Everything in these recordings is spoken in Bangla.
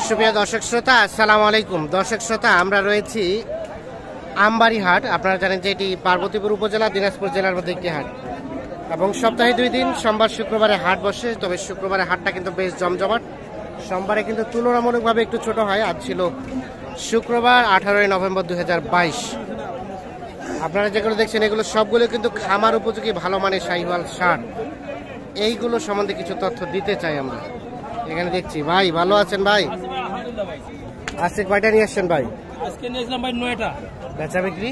সুপ্রিয় দর্শক শ্রোতা, আসসালামু আলাইকুম। দর্শক শ্রোতা, আমরা রয়েছি আমবাড়ি হাট। আপনারা জানেন যে এটি পার্বতীপুর উপজেলা দিনাজপুর জেলার মধ্যে একটি হাট এবং সপ্তাহে 2 দিন সোমবার শুক্রবারে হাট বসে। তবে শুক্রবারে হাটটা কিন্তু বেশ জমজমাট, সোমবারে কিন্তু তুলনামূলকভাবে একটু ছোট হয়। আজ ছিল শুক্রবার 18 নভেম্বর 2022। আপনারা যেগুলো দেখছেন এগুলো সবগুলো কিন্তু খামার উপযোগী ভালো মানের শাহিওয়াল ষাঁড়। এইগুলো সম্বন্ধে কিছু তথ্য দিতে চাই আমরা। এখানে দেখছি ভাই, ভালো আছেন ভাই? আজকে কয়টা নিয়ে আসছেন ভাই? আজকে নিয়েছিলাম ভাই 9টা। বেচা বিক্রি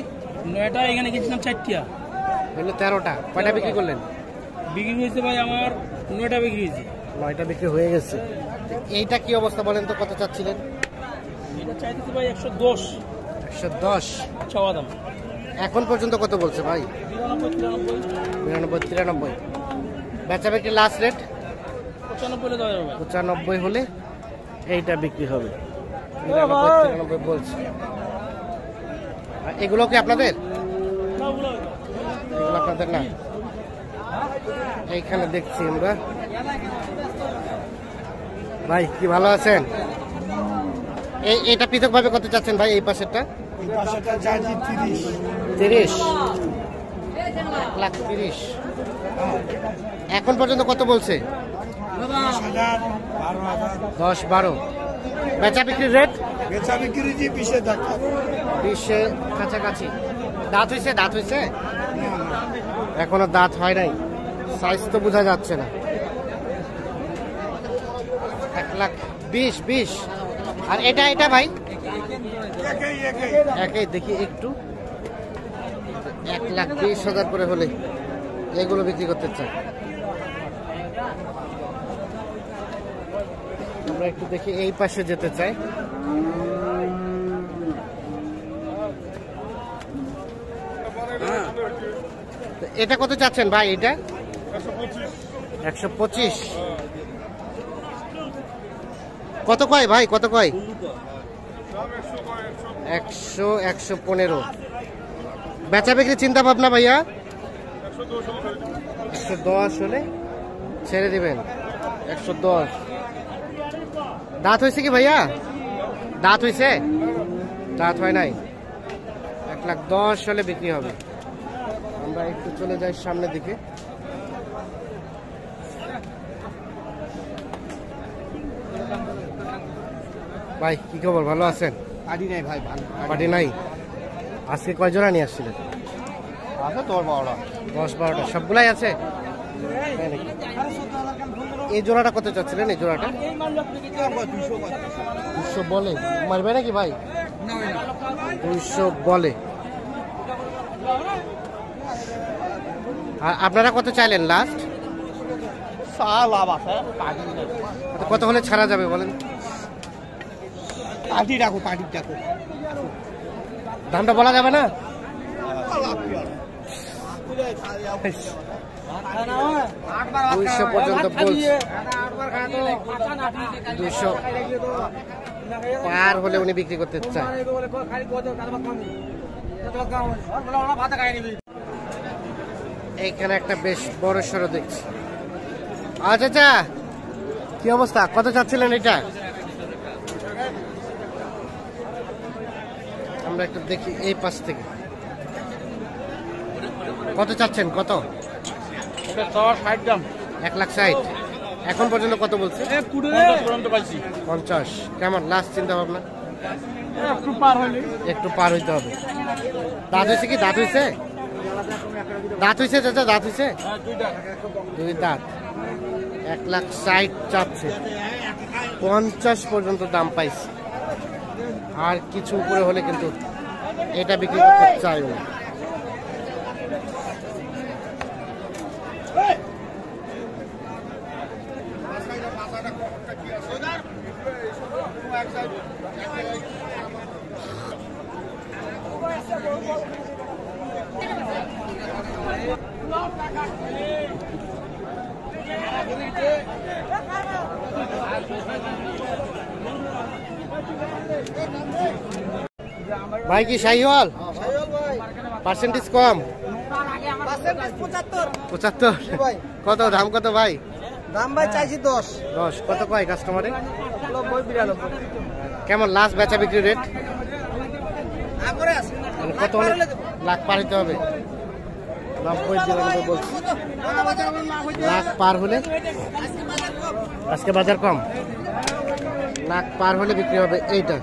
9টা, এখানে গেছিলাম 4টা, হলো 13টা। কয়টা বিক্রি করলেন? বিক্রি হয়েছে ভাই আমার 9টা বিক্রি হয়েছে। 9টা বিক্রি হয়ে গেছে। এইটা কি অবস্থা বলেন তো, কত চাচ্ছিলেন? এটা চাইতেছি ভাই 110। 110 চাওয়া দাম। এখন পর্যন্ত কত বলছে ভাই? 92 93। বেচা বিক্রি লাস্ট রেট 95 হলে এইটা বিক্রি হবে। 93 বলছে। এগুলো কি আপনাদের? এগুলো আপনাদের না। এইখানে দেখছি আমরা। ভাই কি ভালো আছেন? এটা পৃথক ভাবে কত চাচ্ছেন ভাই? এই পাশেরটা 30। 1,30,000। এখন পর্যন্ত কত বলছে? 10-12। বেচা বিক্রির রেট? বেচা বিক্রি 20 কাছাকাছি। দাঁত হয়েছে? এখনো দাঁত হয় নাই, সাইজ তো বোঝা যাচ্ছে না। 1,20,000। আর এটা ভাই একই দেখি একটু। 1,20,000 করে হলে এগুলো বিক্রি করতে চাই। আমরা একটু দেখি, এই পাশে যেতে চাই। এটা কত চাচ্ছেন ভাই? এটা 125। কত কয় ভাই, কত কয়? 100 115। বেচা বিক্রি চিন্তা ভাবনা ভাইয়া? 110 হলে ছেড়ে দিবেন। 110। দাঁত হয়েছে কি ভাইয়া? দাঁত হয়েছে? দাঁত হয় নাই। 1,10,000 হলে বিক্রি হবে। আমরা একটু চলে যাই সামনের দিকে। ভাই কি খবর, ভালো আছেন? পাটি নাই ভাই, ভালো পাটি নাই। আজকে কয় জোড়া নিয়ে আসছিলেন? আছে তোর 12টা। 10-12টা সবগুলাই আছে? এই জোড়াটা কত চাচ্ছিলেন? এই জোড়াটা 200 বলে। মারবে নাকি ভাই? 200 বলে। আর আপনারা কত চাইলেন লাস্ট? লাভ আছে। কত হলে ছাড়া যাবে বলেন? পাটি রাখো। দামটা বলা যাবে না? 200 পর্যন্ত বলছে। 200 পার হলে উনি বিক্রি করতে চায়। এইখানে একটা বেশ বড় সড়ো দেখছি। আচ্ছা, কি অবস্থা, কত চাচ্ছিলেন এটা? আমরা একটু দেখি এই পাশ থেকে। কত চাচ্ছেন? কত? 1,60,000। এখন পর্যন্ত কত বলছে? 50। কেমন লাস্ট চিন্তা ভাবনা? একটু পার হইতে হবে। দাঁত হয়েছে কি? দাঁত হয়েছে চাচা? দাঁত হয়েছে? 2 দাঁত। 1,60,000 চাচ্ছে। 50 পর্যন্ত দাম পাইছে। আর কিছু উপরে হলে কিন্তু এটা বিক্রি করতে চাই না। ভাই কি শাহিওয়াল? পার্সেন্টেজ কম? 75। কত দাম, কত ভাই? দাম ভাই চাইছি 10। 10 কত কয় কাস্টমারে? 90 92। কেমন লাস্ট বেচা বিক্রি রেট? মানে কত হলে লাখ পার হতে হবে? 90 92 বলছি। লাখ পার হলে আজকে বাজার কম, লাখ পার হলে বিক্রি হবে এইটা।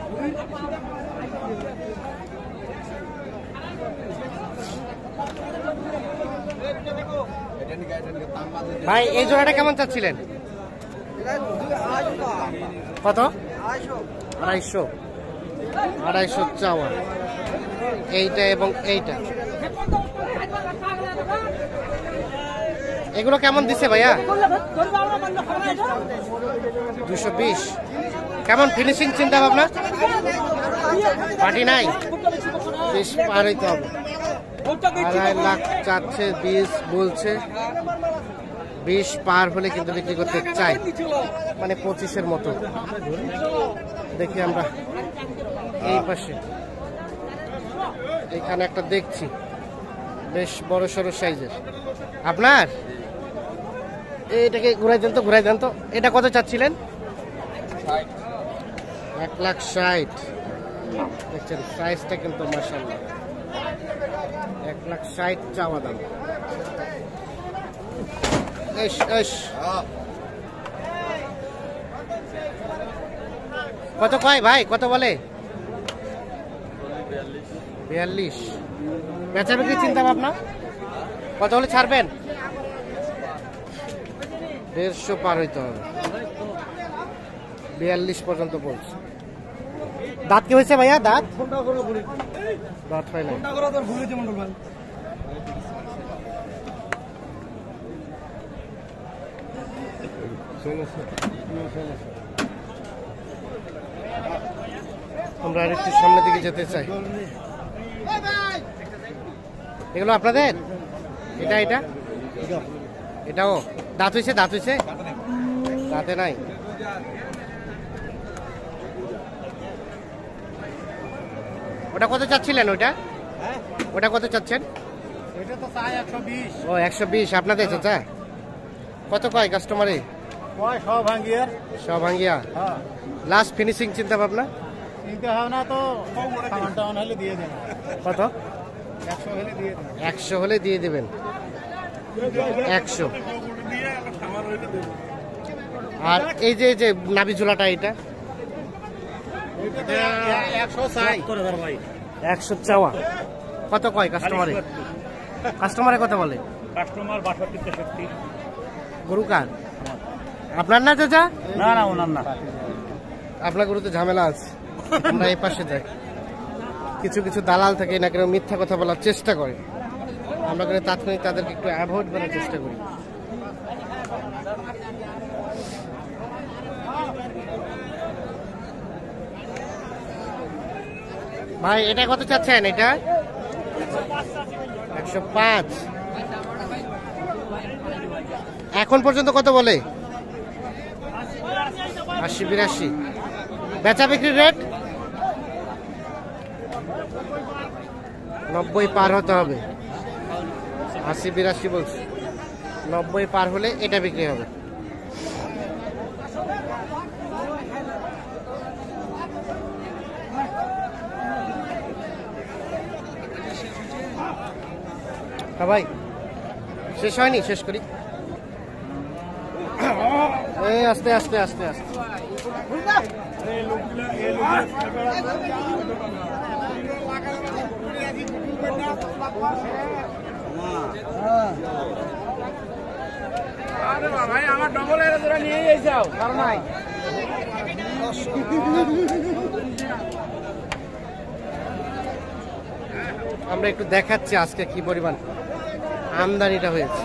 ভাই এই জোড়াটা কেমন চাচ্ছিলেন? কত? 250। 250 চাওয়া, এইটা এবং এইটা। এগুলো কেমন দিচ্ছে ভাইয়া? 220। কেমন ফিনিশিং চিন্তা ভাবনা? পার্টি নাই, 20 পার হইতে হবে। 2.5 লাখ চাচ্ছে, 20 বলছে। 20 পার হলে কিন্তু বিক্রি করতে চাই, মানে 25-এর মতো। দেখি আমরা এই পাশে, এখানে একটা দেখছি বেশ বড় সড়ো সাইজের। আপনার এটাকে ঘুরাই দেন তো, ঘুরাই দেন তো। এটা কত চাচ্ছিলেন? 1,60,000। দেখছেন সাইজটা কিন্তু মাশাআল্লাহ। 1,60,000 চাওয়া দাম। কত কয় ভাই, কত বলে? 42। বেচা বিক্রি চিন্তা ভাবনা? কত হলে ছাড়বেন? 150 পার হইতে হবে। 42 পর্যন্ত বলছে। দাঁত কি হয়েছে ভাইয়া? দাঁত দাঁত হয় না। আমরা আরেকটু সামনের দিকে যেতে চাই। এগুলো আপনাদের? এটা এটা এটাও দাঁত হয়েছে? দাঁত হয়েছে? দাঁতে নাই। ওটা কত চাচ্ছিলেন? ওটা কত চাচ্ছেন? ও 120 আপনাদের চাচা? কত কয় কাস্টমারে? সব ভাঙ্গিয়া। লাস্ট ফিনিশিং চিন্তা ভাবনা? কত? 100 হলে দিয়ে দেবেন। 100। আর এই যে নাভি ঝোলাটা, এটা 100 চাওয়া। কত কয় কাস্টমারে? কাস্টমারে কত বলে? কাস্টমার 62 63। গরু কার? আপনার না চাচা? না না, ওনার না। আপনার গরুতে ঝামেলা আছে। আমরা এই পাশে যাই। কিছু কিছু দালাল থাকে না কেন মিথ্যা কথা বলার চেষ্টা করে, আমরা করে তাৎক্ষণিক তাদেরকে একটু অ্যাভয়েড করার চেষ্টা করি। ভাই এটা কত চাচ্ছেন? এটা 105। এখন পর্যন্ত কত বলে? 80 82। বেচা বিক্রির রেট 90 পার হতে হবে। 80 82 বলছে। 90 পার হলে এটা বিক্রি হবে। হ্যাঁ ভাই, শেষ হয়নি, শেষ করি। এই আস্তে আস্তে আস্তে আস্তে। আমার ডবল এর জোড়া নিয়ে যাও, কারণ নাই। আমরা একটু দেখাচ্ছি আজকে কি পরিমাণ আমদানিটা হয়েছে।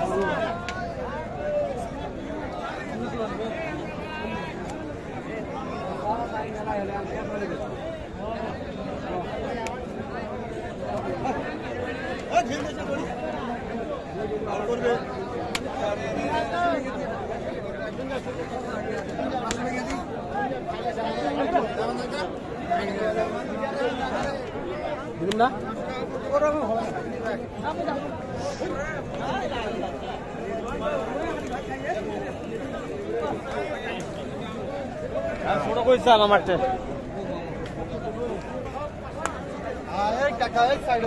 না ছোট কইছাম আমারটা কাকা এক সাইড